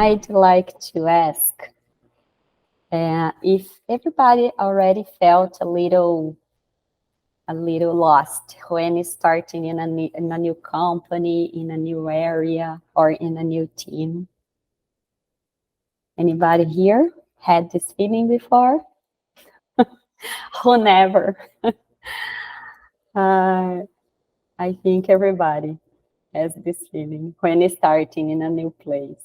I'd like to ask if everybody already felt a little lost when starting in a new company, in a new area, or in a new team. Anybody here had this feeling before? Who never? I think everybody has this feeling when starting in a new place.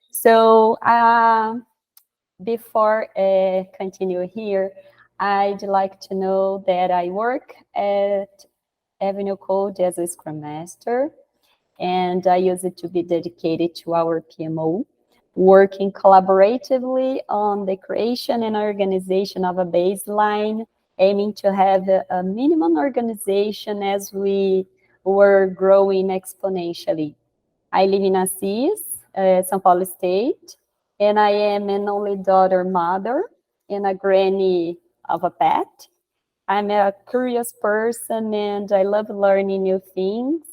So before continue here, I'd like to know that I work at Avenue Code as a Scrum Master, and I use it to be dedicated to our PMO, working collaboratively on the creation and organization of a baseline, aiming to have a minimum organization as we were growing exponentially. I live in Assis, São Paulo State, and I am an only daughter mother and a granny of a pet. I'm a curious person and I love learning new things.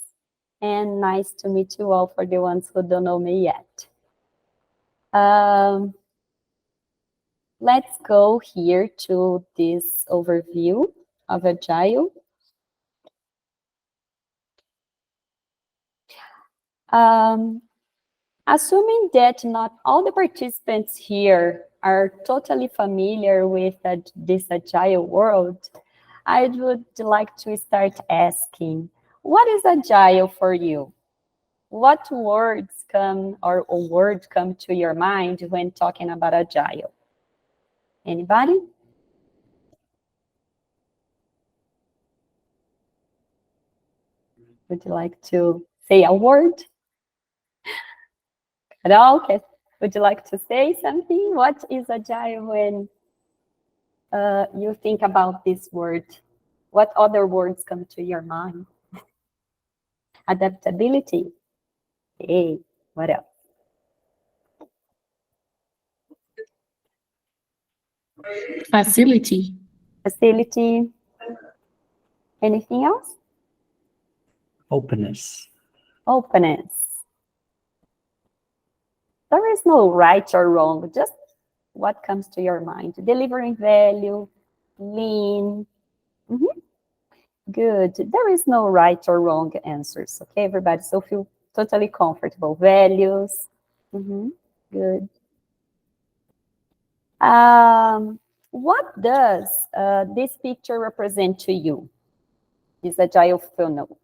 And nice to meet you all for the ones who don't know me yet. Let's go here to this overview of Agile. Assuming that not all the participants here are totally familiar with this Agile world, I would like to start asking, what is Agile for you? What words come or a word come to your mind when talking about Agile? Anybody? Would you like to say a word? At all? Okay. Would you like to say something? What is Agile when you think about this word? What other words come to your mind? Adaptability. Hey, what else? Facility. Facility. Anything else? Openness. Openness. There is no right or wrong, just what comes to your mind. Delivering value, lean. Good. There is no right or wrong answers, okay, everybody? So feel totally comfortable. Values. Good. What does this picture represent to you? This Agile funnel.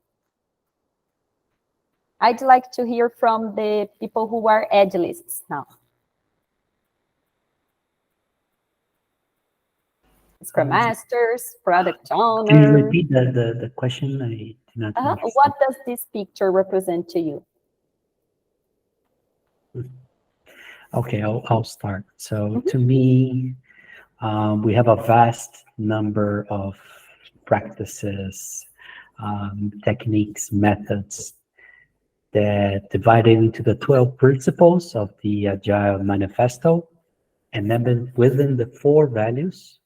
I'd like to hear from the people who are Agilists now. Scrum Masters, Product Owners. Can you repeat the question? I did not understand. What does this picture represent to you? Okay, I'll start. So to me, we have a vast number of practices, techniques, methods that divided into the 12 principles of the Agile Manifesto, and then within the 4 values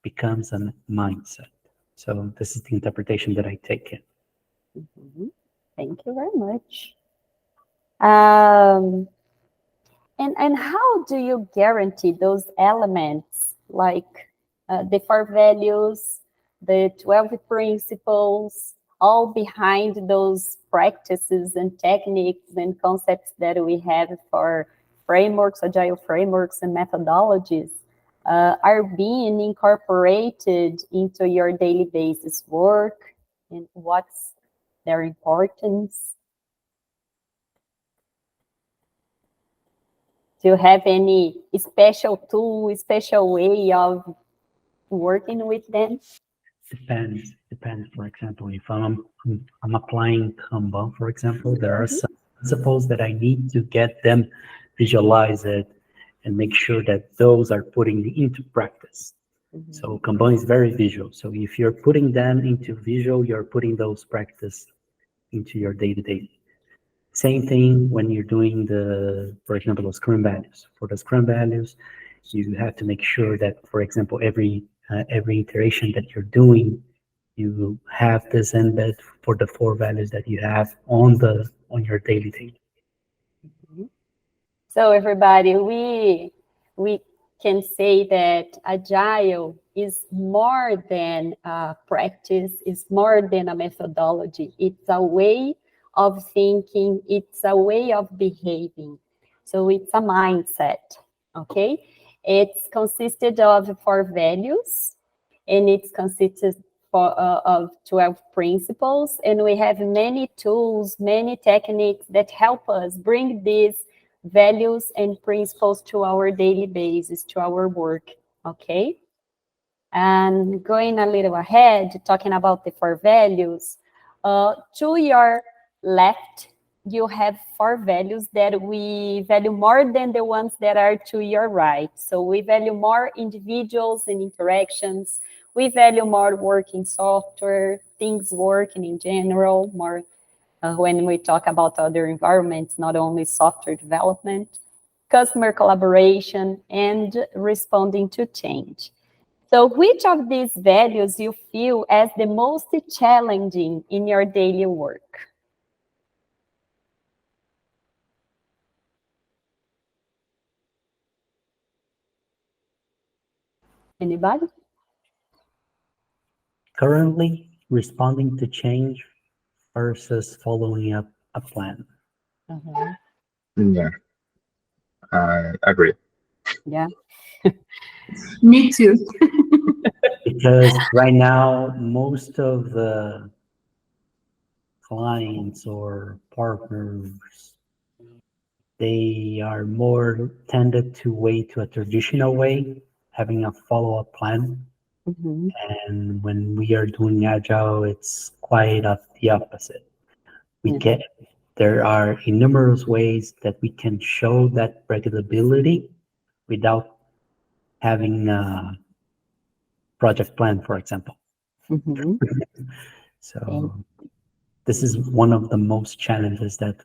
becomes a mindset. So this is the interpretation that I take in. Thank you very much. And how do you guarantee those elements, like the 4 values, the 12 principles, all behind those practices and techniques and concepts that we have for frameworks, Agile frameworks and methodologies, are being incorporated into your daily basis work, and what's their importance? Do you have any special tool, special way of working with them? Depends. For example, if I'm applying Kanban, for example, there are some principles that I need to get them visualize it and make sure that those are putting into practice. So Kanban is very visual. So if you're putting them into visual, you're putting those practice into your day-to-day. Same thing when you're doing for example, the Scrum values. For the Scrum values, you have to make sure that, for example, every iteration that you're doing, you have this embed for the 4 values that you have on your daily day. So everybody, we can say that Agile is more than a practice, it's more than a methodology. It's a way of thinking, it's a way of behaving. So it's a mindset, okay? It's consisted of 4 values, and it's consisted of 12 principles, and we have many tools, many techniques that help us bring these values and principles to our daily basis, to our work, okay? And going a little ahead, talking about the 4 values, to your left, you have 4 values that we value more than the ones that are to your right. So we value more individuals and interactions. We value more working software, things working in general, more when we talk about other environments, not only software development, customer collaboration, and responding to change. So which of these values you feel as the most challenging in your daily work? Anybody? Currently, responding to change versus following up a plan. Mhm. Yeah, I agree. Yeah. Me too. Because right now, most of the clients or partners, they are more tended to way to a traditional way, having a follow-up plan. Mhm. And when we are doing agile, it's quite of the opposite. We Yeah. get there are numerous ways that we can show that predictability without having a project plan, for example. Mhm. And So this is one of the most challenges that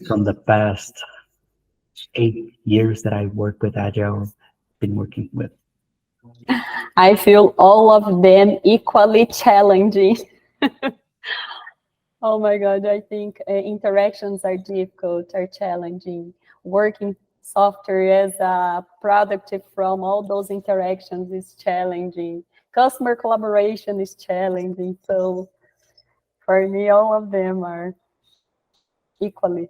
from the past 8 years that I work with Agile, been working with. I feel all of them equally challenging. Oh my God, I think interactions are difficult, are challenging. Working software as a product from all those interactions is challenging. Customer collaboration is challenging. So for me, all of them are equally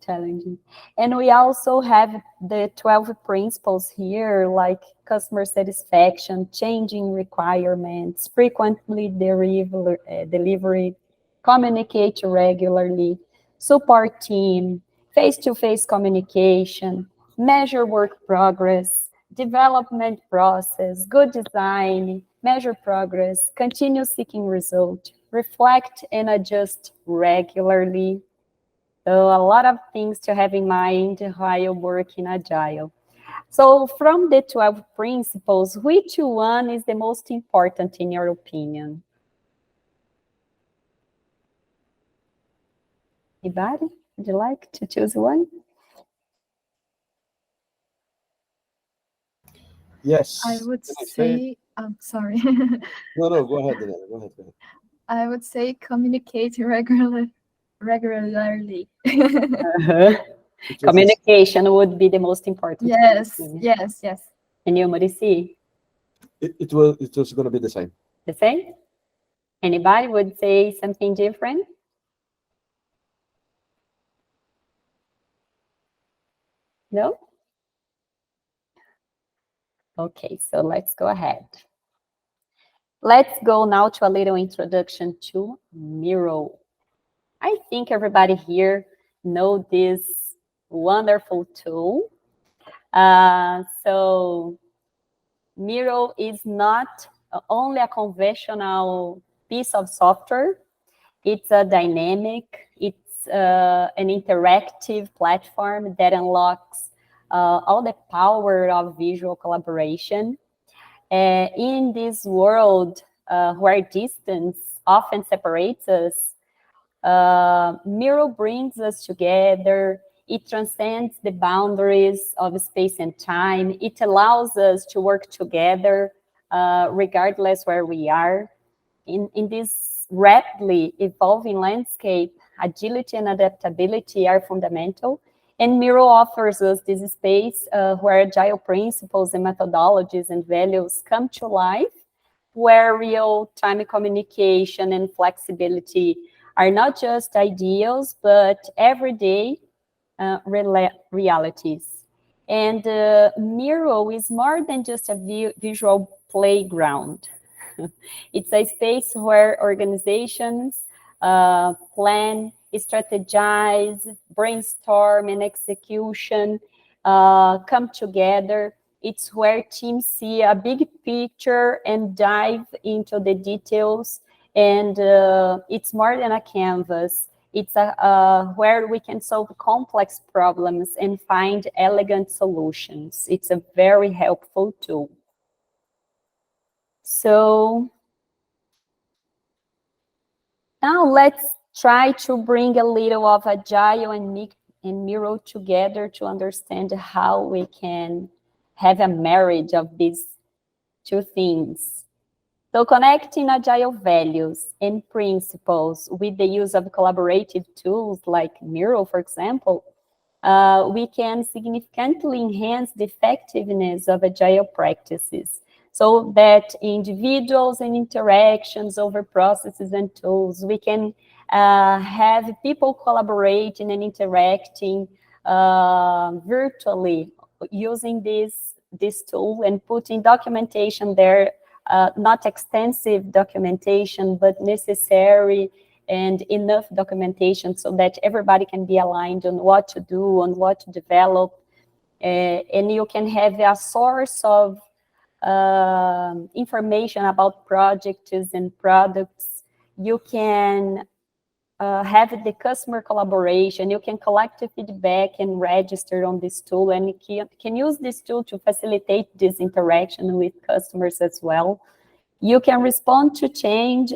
challenging. And we also have the 12 principles here, like customer satisfaction, changing requirements, frequently delivery, communicate regularly, support team, face-to-face communication, measure work progress, development process, good design, measure progress, continue seeking result, reflect and adjust regularly. So a lot of things to have in mind while working Agile. So from the 12 principles, which one is the most important in your opinion? Anybody? Would you like to choose one? Yes. I would Can I say it? say, I'm sorry. No, no, go ahead, Daniela. Go ahead. Go ahead. I would say communicate regularly. It was this. Communication would be the most important. Yes, thing. yes, yes. And you, Maurici, It was going to be the same. the same? Anybody would say something different? No? Okay, so let's go ahead. Let's go now to a little introduction to Miro. I think everybody here know this wonderful tool. So Miro is not only a conventional piece of software. It's a dynamic, it's an interactive platform that unlocks all the power of visual collaboration. In this world where distance often separates us, Miro brings us together. It transcends the boundaries of space and time. It allows us to work together regardless where we are. In this rapidly evolving landscape, agility and adaptability are fundamental. And Miro offers us this space where agile principles and methodologies and values come to life, where real-time communication and flexibility are not just ideals, but everyday realities. And Miro is more than just a visual playground. It's a space where organizations plan, strategize, brainstorm, and execution come together. It's where teams see a big picture and dive into the details. And it's more than a canvas. It's where we can solve complex problems and find elegant solutions. It's a very helpful tool. So now let's try to bring a little of Agile and Miro together to understand how we can have a marriage of these two things. So connecting Agile values and principles with the use of collaborative tools like Miro, for example, we can significantly enhance the effectiveness of Agile practices so that individuals and interactions over processes and tools, we can have people collaborating and interacting virtually using this tool and putting documentation there, not extensive documentation, but necessary and enough documentation so that everybody can be aligned on what to do, on what to develop. And you can have a source of information about projects and products. You can have the customer collaboration. You can collect the feedback and register on this tool, and you can use this tool to facilitate this interaction with customers as well. You can respond to change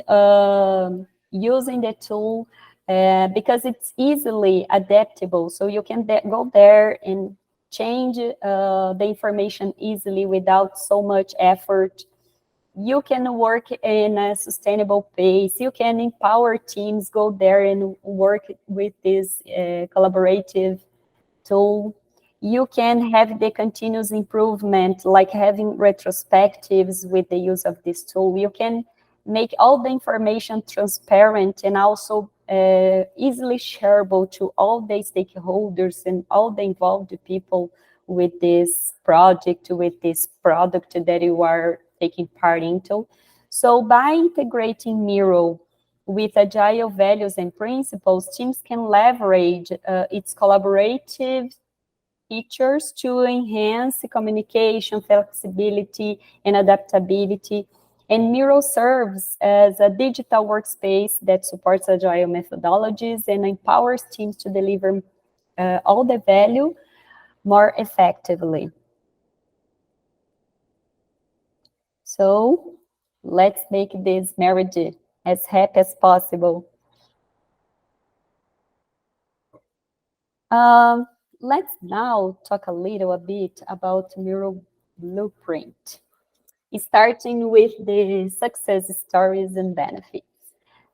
using the tool because it's easily adaptable. So you can go there and change the information easily without so much effort. You can work in a sustainable pace. You can empower teams, go there and work with this collaborative tool. You can have the continuous improvement, like having retrospectives with the use of this tool. You can make all the information transparent and also easily shareable to all the stakeholders and all the involved people with this project, with this product that you are taking part into. So by integrating Miro with Agile values and principles, teams can leverage its collaborative features to enhance communication, flexibility, and adaptability. And Miro serves as a digital workspace that supports Agile methodologies and empowers teams to deliver all the value more effectively. So let's make this marriage as happy as possible. Let's now talk a little bit about Miro Blueprint, starting with the success stories and benefits.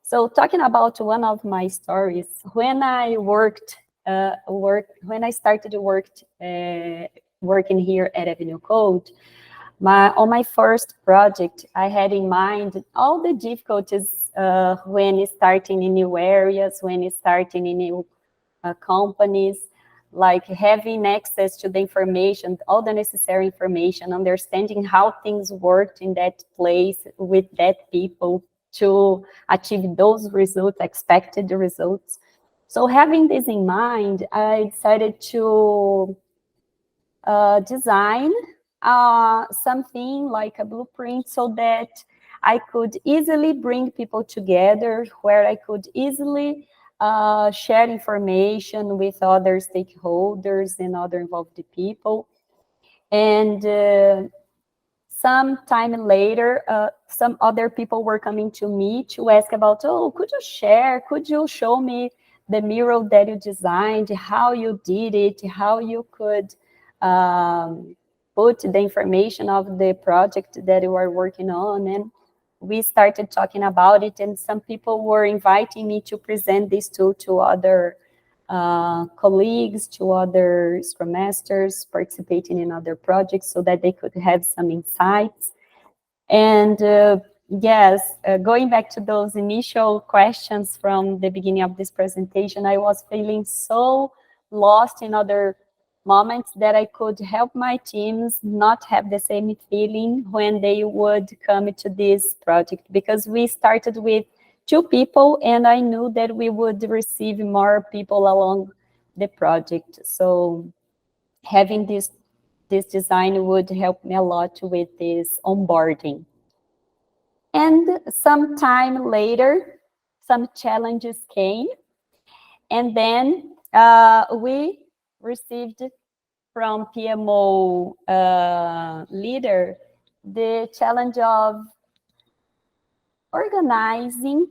So talking about one of my stories, when I started working here at Avenue Code, on my first project, I had in mind all the difficulties when starting in new areas, when starting in new companies, like having access to the information, all the necessary information, understanding how things worked in that place with that people to achieve those results, expected results. So having this in mind, I decided to design something like a blueprint so that I could easily bring people together, where I could easily share information with other stakeholders and other involved people. And some time later, some other people were coming to me to ask about, oh, could you show me the mural that you designed, how you did it, how you could put the information of the project that you are working on. And we started talking about it, and some people were inviting me to present this tool to other colleagues, to other Scrum Masters participating in other projects so that they could have some insights. And yes, going back to those initial questions from the beginning of this presentation, I was feeling so lost in other moments that I could help my teams not have the same feeling when they would come to this project, because we started with 2 people and I knew that we would receive more people along the project. So having this design would help me a lot with this onboarding. And some time later, some challenges came, and then we received from PMO leader the challenge of organizing,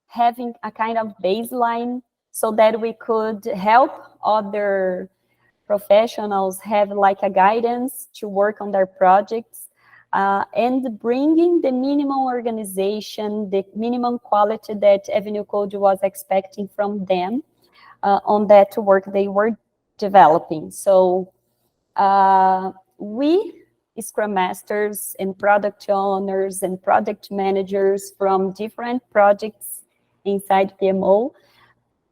having a kind of baseline so that we could help other professionals have like a guidance to work on their projects, and bringing the minimum organization, the minimum quality that Avenue Code was expecting from them on that work they were developing. So we, Scrum Masters and product owners and project managers from different projects inside PMO,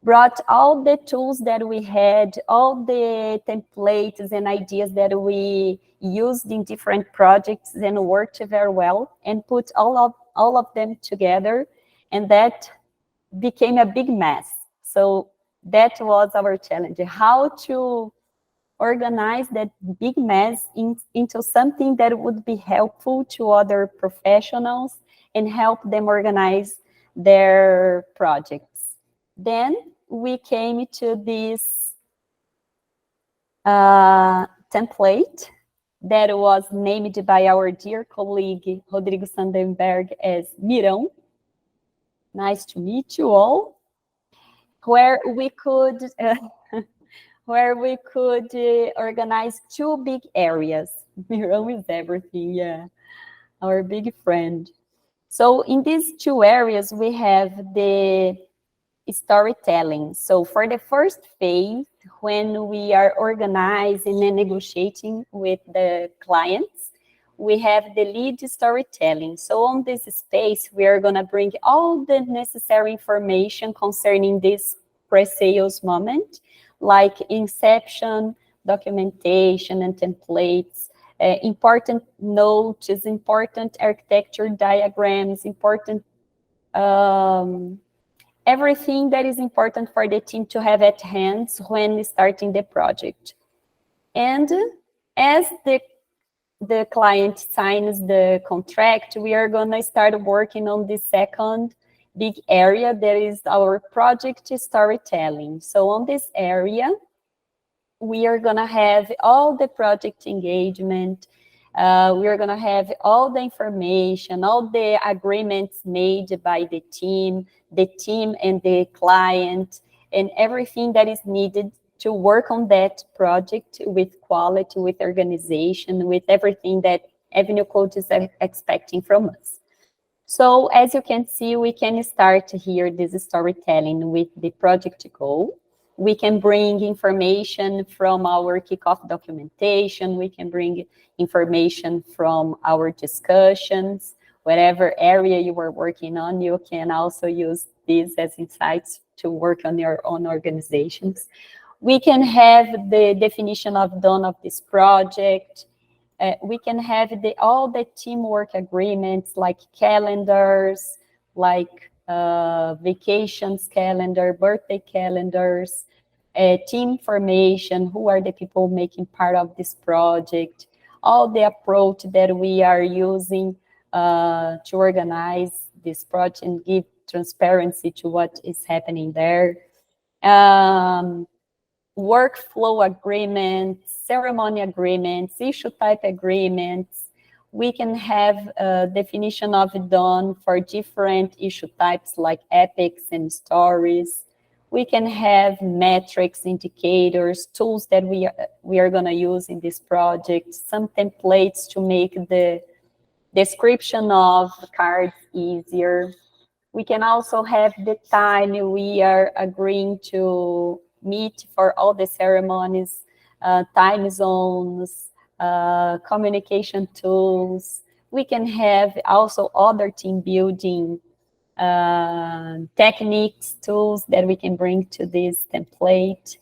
brought all the tools that we had, all the templates and ideas that we used in different projects and worked very well, and put all of them together, and that became a big mess. So that was our challenge, how to organize that big mess into something that would be helpful to other professionals and help them organize their projects. Then we came to this template that was named by our dear colleague Rodrigo Sandenberg as Miro. Nice to meet you all. Where we could organize 2 big areas. Miro is everything, yeah, our big friend. So in these 2 areas, we have the storytelling. So for the first phase, when we are organizing and negotiating with the clients, we have the lead storytelling. So on this space, we are going to bring all the necessary information concerning this pre-sales moment, like inception, documentation and templates, important notes, important architecture diagrams, important everything that is important for the team to have at hand when starting the project. And as the client signs the contract, we are going to start working on the second big area, that is our project storytelling. So on this area, we are going to have all the project engagement, we are going to have all the information, all the agreements made by the team and the client, and everything that is needed to work on that project with quality, with organization, with everything that Avenue Code is expecting from us. So as you can see, we can start here this storytelling with the project goal. We can bring information from our kickoff documentation. We can bring information from our discussions. Whatever area you are working on, you can also use these as insights to work on your own organizations. We can have the definition of done of this project. We can have all the teamwork agreements, like calendars, like vacations calendar, birthday calendars, team formation, who are the people making part of this project, all the approach that we are using to organize this project and give transparency to what is happening there. Workflow agreements, ceremony agreements, issue type agreements. We can have a definition of done for different issue types like epics and stories. We can have metrics, indicators, tools that we are going to use in this project, some templates to make the description of cards easier. We can also have the time we are agreeing to Meet for all the ceremonies, time zones, communication tools. We can have also other team building techniques, tools that we can bring to this template.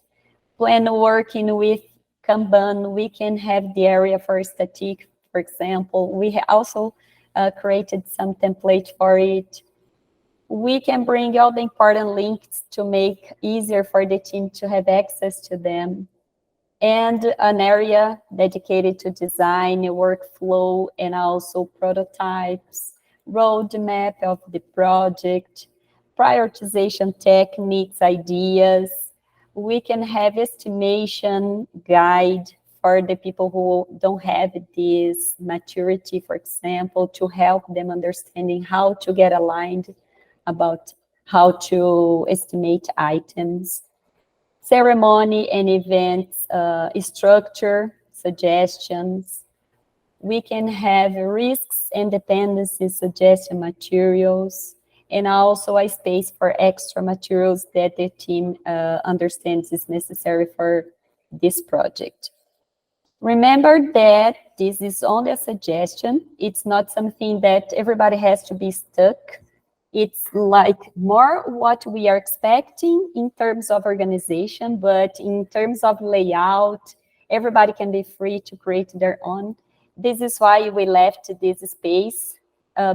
When working with Kanban, we can have the area for static, for example. We also created some template for it. We can bring all the important links to make easier for the team to have access to them. And an area dedicated to design, workflow, and also prototypes, roadmap of the project, prioritization techniques, ideas. We can have estimation guide for the people who don't have this maturity, for example, to help them understanding how to get aligned about how to estimate items. Ceremony and events, structure, suggestions. We can have risks and dependencies suggestion materials, and also a space for extra materials that the team understands is necessary for this project. Remember that this is only a suggestion. It's not something that everybody has to be stuck. It's like more what we are expecting in terms of organization, but in terms of layout, everybody can be free to create their own. This is why we left this space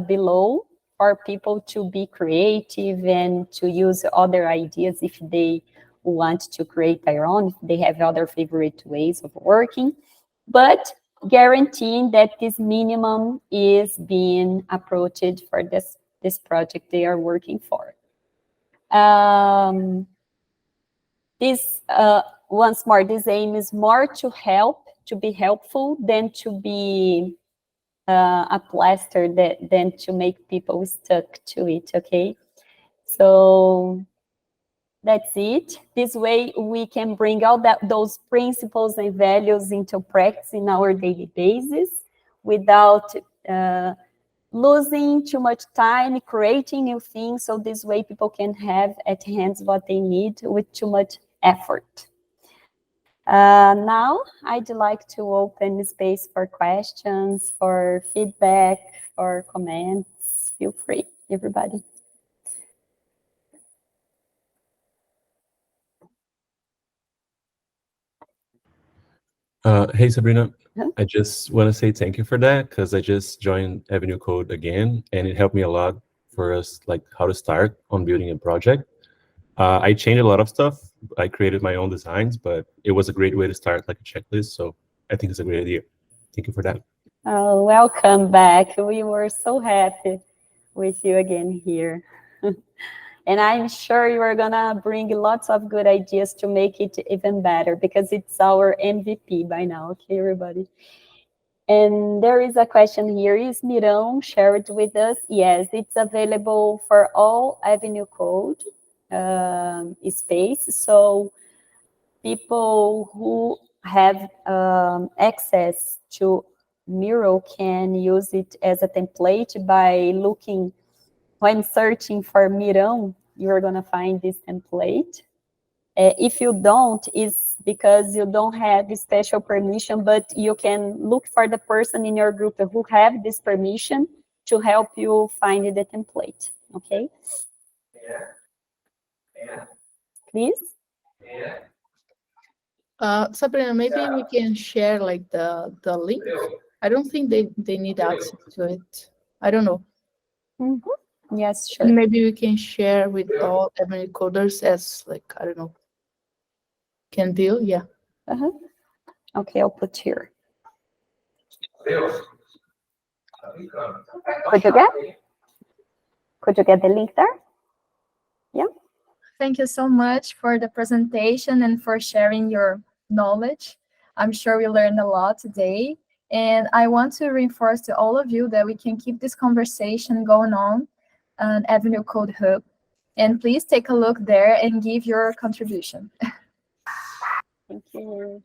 below for people to be creative and to use other ideas if they want to create their own, if they have other favorite ways of working, but guaranteeing that this minimum is being approached for this project they are working for. Once more, this aim is more to help, to be helpful, than to be a plaster than to make people stuck to it, okay? So that's it. This way we can bring all those principles and values into practice in our daily basis without losing too much time creating new things, so this way people can have at hands what they need with too much effort. Now, I'd like to open the space for questions, for feedback, for comments. Feel free, everybody. Hey, Sabrina. Huh? I just want to say thank you for that, because I just joined Avenue Code again, and it helped me a lot for us, like how to start on building a project. I changed a lot of stuff. I created my own designs, but it was a great way to start, like a checklist. So I think it's a great idea. Thank you for that. Oh, welcome back. We were so happy with you again here. And I'm sure you are gonna bring lots of good ideas to make it even better, because it's our MVP by now, okay, everybody? And there is a question here, is Miro shared with us? Yes, it's available for all Avenue Code space. So people who have access to Miro can use it as a template by looking. When searching for Miro, you're going to find this template. If you don't, it's because you don't have special permission, but you can look for the person in your group who have this permission to help you find the template, okay? Please? Sabrina, maybe we can share like the link. I don't think they need access to it. I don't know. Mm-hmm. Yes, sure. And maybe we can share with all Avenue coders as like, I don't know, can deal, yeah. Uh-huh. Okay, I'll put here. Could you get the link there? Yeah. Thank you so much for the presentation and for sharing your knowledge. I'm sure we learned a lot today. And I want to reinforce to all of you that we can keep this conversation going on Avenue Code Hub. And please take a look there and give your contribution. Thank you.